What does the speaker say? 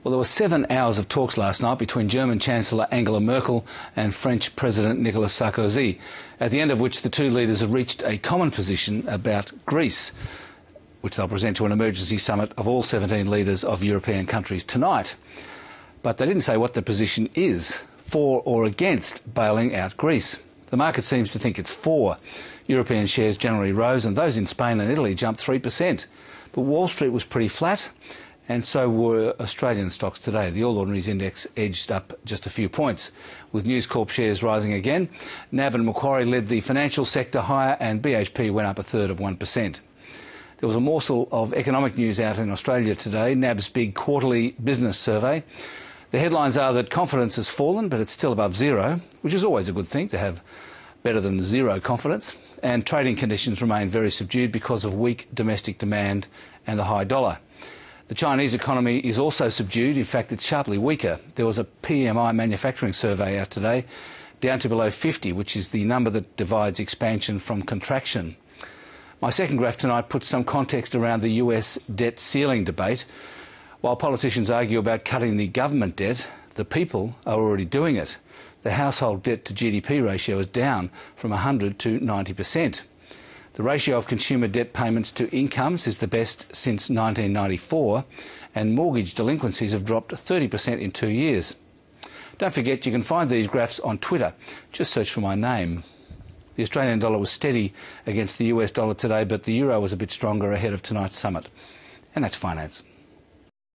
Well, there were 7 hours of talks last night between German Chancellor Angela Merkel and French President Nicolas Sarkozy, at the end of which the two leaders have reached a common position about Greece, which they'll present to an emergency summit of all 17 leaders of European countries tonight. But they didn't say what the position is, for or against bailing out Greece. The market seems to think it's for. European shares generally rose, and those in Spain and Italy jumped 3%. But Wall Street was pretty flat, and so were Australian stocks today. The All Ordinaries Index edged up just a few points, with News Corp shares rising again. NAB and Macquarie led the financial sector higher, and BHP went up 1/3%. There was a morsel of economic news out in Australia today, NAB's big quarterly business survey. The headlines are that confidence has fallen, but it's still above zero, which is always a good thing to have better than zero confidence. And trading conditions remain very subdued because of weak domestic demand and the high dollar. The Chinese economy is also subdued. In fact, it's sharply weaker. There was a PMI manufacturing survey out today, down to below 50, which is the number that divides expansion from contraction. My second graph tonight puts some context around the US debt ceiling debate. While politicians argue about cutting the government debt, the people are already doing it. The household debt to GDP ratio is down from 100 to 90%. The ratio of consumer debt payments to incomes is the best since 1994, and mortgage delinquencies have dropped 30% in 2 years. Don't forget, you can find these graphs on Twitter. Just search for my name. The Australian dollar was steady against the US dollar today, but the euro was a bit stronger ahead of tonight's summit. And that's finance.